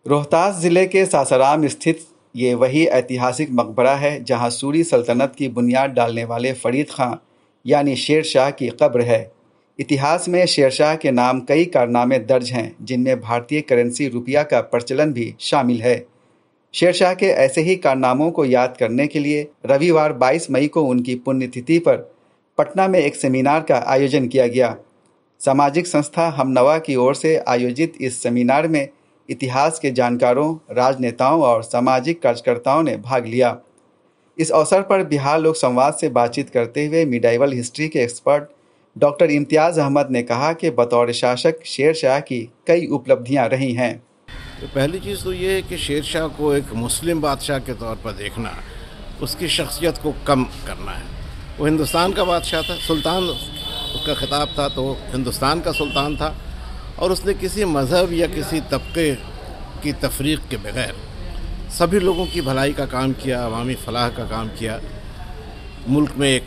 रोहतास जिले के सासाराम स्थित ये वही ऐतिहासिक मकबरा है जहां सूरी सल्तनत की बुनियाद डालने वाले फरीद खां यानी शेर शाह की कब्र है। इतिहास में शेर शाह के नाम कई कारनामे दर्ज हैं, जिनमें भारतीय करेंसी रुपया का प्रचलन भी शामिल है। शेर शाह के ऐसे ही कारनामों को याद करने के लिए रविवार 22 मई को उनकी पुण्यतिथि पर पटना में एक सेमिनार का आयोजन किया गया। सामाजिक संस्था हमनवा की ओर से आयोजित इस सेमिनार में इतिहास के जानकारों, राजनेताओं और सामाजिक कार्यकर्ताओं ने भाग लिया। इस अवसर पर बिहार लोक संवाद से बातचीत करते हुए मिडाइवल हिस्ट्री के एक्सपर्ट डॉक्टर इम्तियाज़ अहमद ने कहा कि बतौर शासक शेर शाह की कई उपलब्धियां रही हैं। तो पहली चीज़ तो ये है कि शेर शाह को एक मुस्लिम बादशाह के तौर पर देखना, उसकी शख्सियत को कम करना है। वो हिंदुस्तान का बादशाह था, सुल्तान उसका खिताब था, तो हिंदुस्तान का सुल्तान था और उसने किसी मज़हब या किसी तबके की तफरीक के बगैर सभी लोगों की भलाई का काम किया, अवामी फलाह का काम किया, मुल्क में एक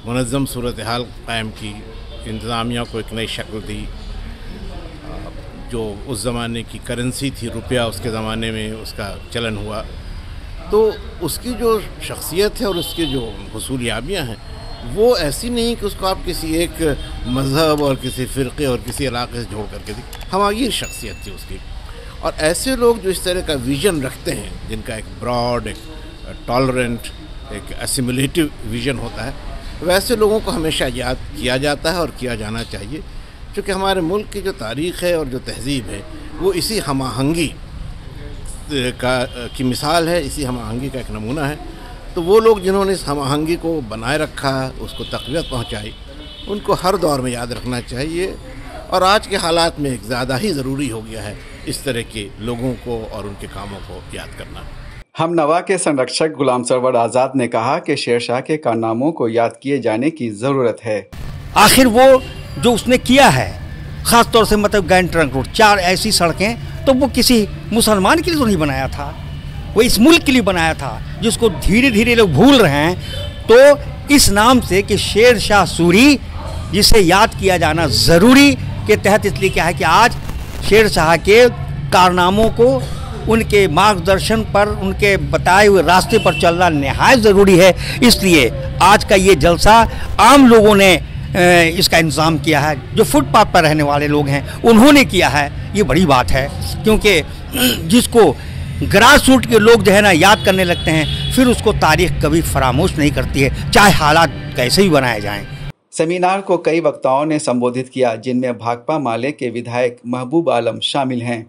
मुनज़्ज़म सूरत हाल कायम की, इंतज़ामिया को एक नई शक्ल दी। जो उस ज़माने की करेंसी थी रुपया, उसके ज़माने में उसका चलन हुआ। तो उसकी जो शख्सियत है और उसकी जो हुसूलियाबियाँ हैं वो ऐसी नहीं कि उसको आप किसी एक मज़हब और किसी फ़िरक़े और किसी इलाके से जोड़ करके दी। हमारी शख्सियत थी उसकी। और ऐसे लोग जो इस तरह का विज़न रखते हैं, जिनका एक ब्रॉड, एक टॉलरेंट, एक एसिमिलेटिव विज़न होता है, वैसे लोगों को हमेशा याद किया जाता है और किया जाना चाहिए, क्योंकि हमारे मुल्क की जो तारीख़ है और जो तहज़ीब है वो इसी हम आहंगी की मिसाल है, इसी हम आहंगी का एक नमूना है। तो वो लोग जिन्होंने इस हम आहंगी को बनाए रखा, उसको तक़वियत पहुँचाई, उनको हर दौर में याद रखना चाहिए। और आज के हालात में एक ज़्यादा ही ज़रूरी हो गया है इस तरह के लोगों को और उनके कामों को याद करना। हमनवा के संरक्षक गुलाम सरवर आज़ाद ने कहा कि शेर शाह के कारनामों को याद किए जाने की ज़रूरत है। आखिर वो जो उसने किया है, ख़ास तौर से मतलब गैंग ट्रंक रोड, 4 ऐसी सड़कें, तो वो किसी मुसलमान के लिए तो नहीं बनाया था, वो इस मुल्क के लिए बनाया था, जिसको धीरे धीरे लोग भूल रहे हैं। तो इस नाम से कि शेर शाह सूरी, जिसे याद किया जाना ज़रूरी के तहत इसलिए क्या है कि आज शेर शाह के कारनामों को, उनके मार्गदर्शन पर, उनके बताए हुए रास्ते पर चलना नहायत ज़रूरी है। इसलिए आज का ये जलसा आम लोगों ने इसका इंतज़ाम किया है, जो फुटपाथ पर रहने वाले लोग हैं उन्होंने किया है। ये बड़ी बात है, क्योंकि जिसको ग्रास रूट के लोग जो है ना याद करने लगते हैं, फिर उसको तारीख़ कभी फरामोश नहीं करती है, चाहे हालात कैसे भी बनाए जाएं। सेमिनार को कई वक्ताओं ने संबोधित किया, जिनमें भाकपा माले के विधायक महबूब आलम शामिल हैं।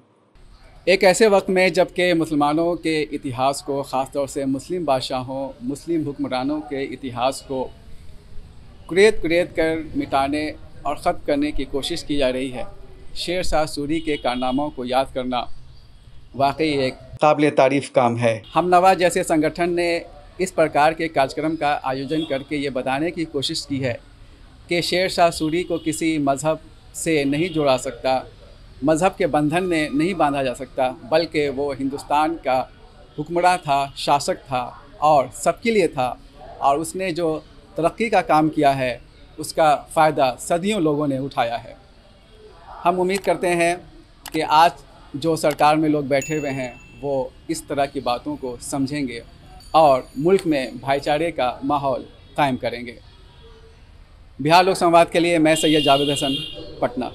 एक ऐसे वक्त में जबकि मुसलमानों के इतिहास को, ख़ास तौर से मुस्लिम बादशाहों, मुस्लिम हुक्मरानों के इतिहास को कुरेद कर मिटाने और ख़त्म करने की कोशिश की जा रही है, शेर शाह सूरी के कारनामों को याद करना वाकई एक काबिल तारीफ़ काम है। हमनवा जैसे संगठन ने इस प्रकार के कार्यक्रम का आयोजन करके ये बताने की कोशिश की है कि शेर शाह सूरी को किसी मज़हब से नहीं जोड़ा सकता, मज़हब के बंधन में नहीं बांधा जा सकता, बल्कि वो हिंदुस्तान का हुक्मरान था, शासक था और सबके लिए था। और उसने जो तरक्की का काम किया है उसका फ़ायदा सदियों लोगों ने उठाया है। हम उम्मीद करते हैं कि आज जो सरकार में लोग बैठे हुए हैं वो इस तरह की बातों को समझेंगे और मुल्क में भाईचारे का माहौल कायम करेंगे। बिहार लोक संवाद के लिए मैं सैयद जावेद हसन, पटना।